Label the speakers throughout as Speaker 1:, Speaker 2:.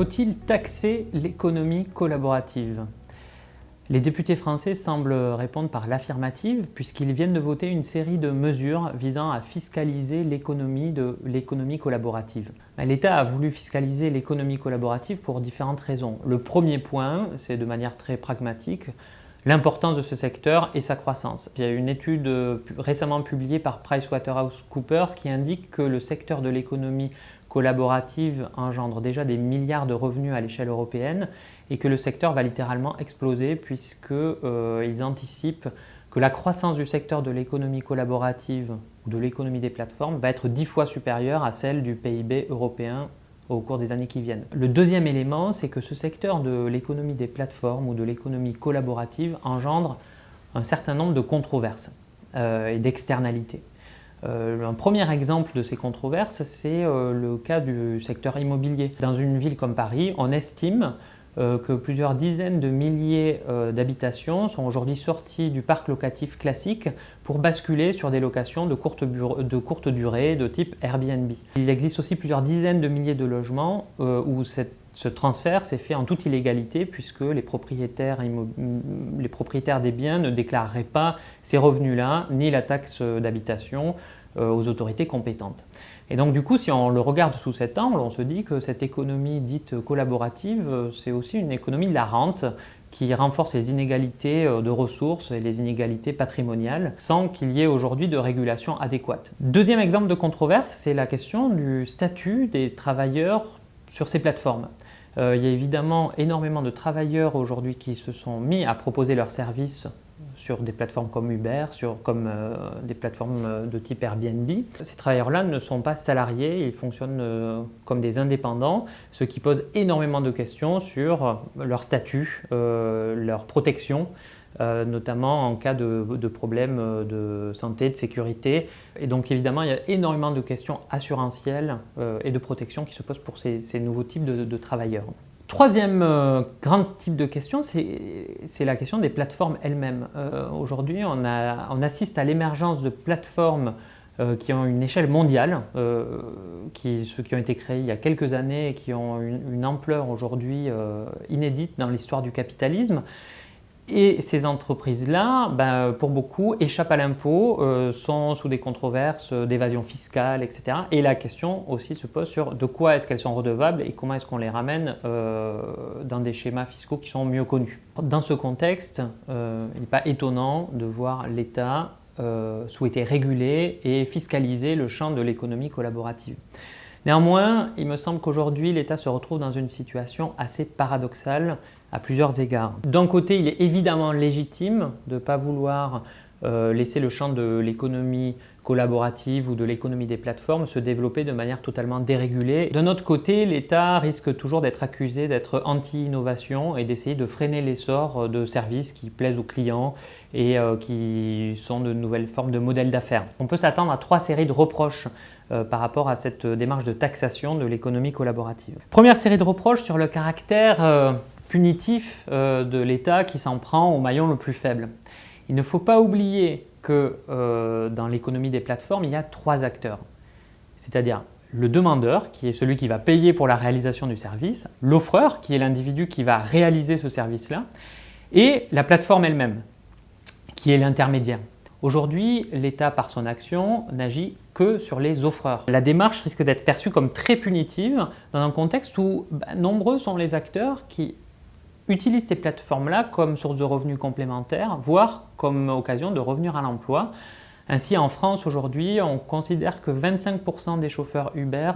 Speaker 1: Faut-il taxer l'économie collaborative? Les députés français semblent répondre par l'affirmative puisqu'ils viennent de voter une série de mesures visant à fiscaliser l'économie collaborative. L'État a voulu fiscaliser l'économie collaborative pour différentes raisons. Le premier point, c'est de manière très pragmatique, l'importance de ce secteur et sa croissance. Il y a une étude récemment publiée par PricewaterhouseCoopers qui indique que le secteur de l'économie collaborative engendre déjà des milliards de revenus à l'échelle européenne et que le secteur va littéralement exploser puisqu'ils anticipent que la croissance du secteur de l'économie collaborative ou de l'économie des plateformes va être 10 fois supérieure à celle du PIB européen au cours des années qui viennent. Le deuxième élément, c'est que ce secteur de l'économie des plateformes ou de l'économie collaborative engendre un certain nombre de controverses et d'externalités. Un premier exemple de ces controverses, c'est le cas du secteur immobilier. Dans une ville comme Paris, on estime que plusieurs dizaines de milliers d'habitations sont aujourd'hui sorties du parc locatif classique pour basculer sur des locations de courte durée de type Airbnb. Il existe aussi plusieurs dizaines de milliers de logements où ce transfert s'est fait en toute illégalité puisque les propriétaires des biens ne déclareraient pas ces revenus-là ni la taxe d'habitation aux autorités compétentes. Et donc du coup, si on le regarde sous cet angle, on se dit que cette économie dite collaborative, c'est aussi une économie de la rente qui renforce les inégalités de ressources et les inégalités patrimoniales sans qu'il y ait aujourd'hui de régulation adéquate. Deuxième exemple de controverse, c'est la question du statut des travailleurs sur ces plateformes. Il y a évidemment énormément de travailleurs aujourd'hui qui se sont mis à proposer leurs services sur des plateformes comme Uber, comme des plateformes de type Airbnb. Ces travailleurs-là ne sont pas salariés, ils fonctionnent comme des indépendants, ce qui pose énormément de questions sur leur statut, leur protection, notamment en cas de problèmes de santé, de sécurité. Et donc évidemment, il y a énormément de questions assurantielles et de protection qui se posent pour ces nouveaux types de travailleurs. Troisième grand type de question, c'est la question des plateformes elles-mêmes. Aujourd'hui, on assiste à l'émergence de plateformes qui ont une échelle mondiale, ceux qui ont été créés il y a quelques années et qui ont une ampleur aujourd'hui inédite dans l'histoire du capitalisme. Et ces entreprises-là, pour beaucoup, échappent à l'impôt, sont sous des controverses d'évasion fiscale, etc. Et la question aussi se pose sur de quoi est-ce qu'elles sont redevables et comment est-ce qu'on les ramène dans des schémas fiscaux qui sont mieux connus. Dans ce contexte, il n'est pas étonnant de voir l'État souhaiter réguler et fiscaliser le champ de l'économie collaborative. Néanmoins, il me semble qu'aujourd'hui, l'État se retrouve dans une situation assez paradoxale à plusieurs égards. D'un côté, il est évidemment légitime de ne pas vouloir laisser le champ de l'économie collaborative ou de l'économie des plateformes se développer de manière totalement dérégulée. D'un autre côté, l'État risque toujours d'être accusé d'être anti-innovation et d'essayer de freiner l'essor de services qui plaisent aux clients et qui sont de nouvelles formes de modèles d'affaires. On peut s'attendre à 3 séries de reproches par rapport à cette démarche de taxation de l'économie collaborative. Première série de reproches sur le caractère punitif de l'État qui s'en prend au maillon le plus faible. Il ne faut pas oublier que dans l'économie des plateformes, il y a 3 acteurs. C'est-à-dire le demandeur, qui est celui qui va payer pour la réalisation du service, l'offreur, qui est l'individu qui va réaliser ce service-là, et la plateforme elle-même, qui est l'intermédiaire. Aujourd'hui, l'État, par son action, n'agit que sur les offreurs. La démarche risque d'être perçue comme très punitive dans un contexte où nombreux sont les acteurs qui utilisent ces plateformes-là comme source de revenus complémentaires, voire comme occasion de revenir à l'emploi. Ainsi, en France, aujourd'hui, on considère que 25% des chauffeurs Uber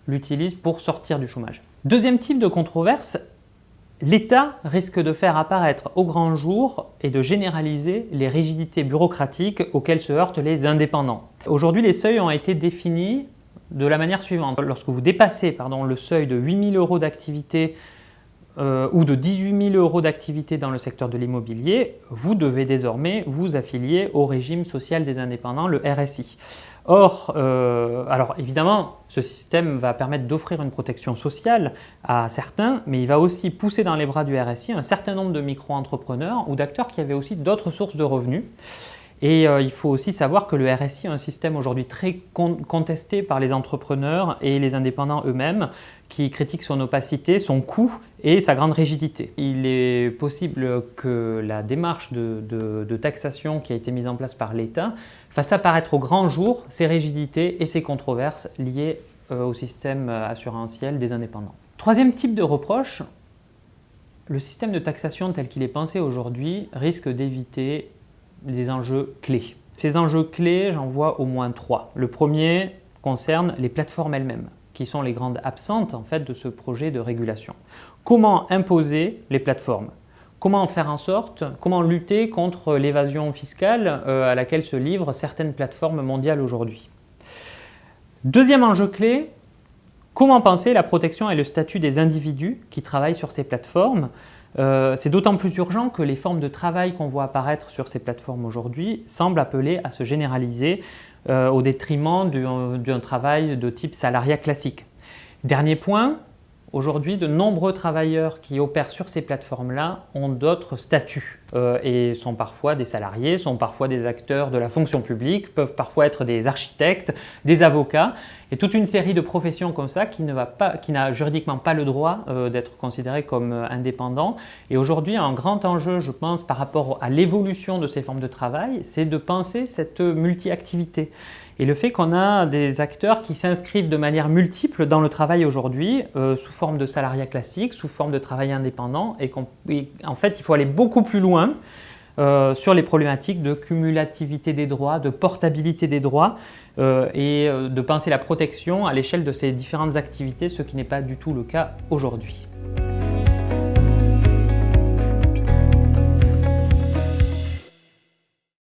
Speaker 1: l'utilisent pour sortir du chômage. Deuxième type de controverse, l'État risque de faire apparaître au grand jour et de généraliser les rigidités bureaucratiques auxquelles se heurtent les indépendants. Aujourd'hui, les seuils ont été définis de la manière suivante. Lorsque vous dépassez le seuil de 8 000 € d'activité ou de 18 000 € d'activité dans le secteur de l'immobilier, vous devez désormais vous affilier au régime social des indépendants, le RSI. Or, alors évidemment, ce système va permettre d'offrir une protection sociale à certains, mais il va aussi pousser dans les bras du RSI un certain nombre de micro-entrepreneurs ou d'acteurs qui avaient aussi d'autres sources de revenus. Et il faut aussi savoir que le RSI est un système aujourd'hui très contesté par les entrepreneurs et les indépendants eux-mêmes qui critiquent son opacité, son coût et sa grande rigidité. Il est possible que la démarche de taxation qui a été mise en place par l'État fasse apparaître au grand jour ces rigidités et ces controverses liées au système assurantiel des indépendants. Troisième type de reproche, le système de taxation tel qu'il est pensé aujourd'hui risque d'éviter des enjeux clés. Ces enjeux clés, j'en vois au moins 3. Le premier concerne les plateformes elles-mêmes, qui sont les grandes absentes en fait, de ce projet de régulation. Comment imposer les plateformes? Comment faire en sorte, comment lutter contre l'évasion fiscale à laquelle se livrent certaines plateformes mondiales aujourd'hui? Deuxième enjeu clé, comment penser la protection et le statut des individus qui travaillent sur ces plateformes? C'est d'autant plus urgent que les formes de travail qu'on voit apparaître sur ces plateformes aujourd'hui semblent appeler à se généraliser au détriment d'un travail de type salariat classique. Dernier point, aujourd'hui, de nombreux travailleurs qui opèrent sur ces plateformes-là ont d'autres statuts et sont parfois des salariés, sont parfois des acteurs de la fonction publique, peuvent parfois être des architectes, des avocats et toute une série de professions comme ça qui n'a juridiquement pas le droit d'être considérées comme indépendants. Et aujourd'hui, un grand enjeu, je pense, par rapport à l'évolution de ces formes de travail, c'est de penser cette multi-activité. Et le fait qu'on a des acteurs qui s'inscrivent de manière multiple dans le travail aujourd'hui, sous forme de salariat classique, sous forme de travail indépendant, et en fait, il faut aller beaucoup plus loin sur les problématiques de cumulativité des droits, de portabilité des droits, et de penser la protection à l'échelle de ces différentes activités, ce qui n'est pas du tout le cas aujourd'hui.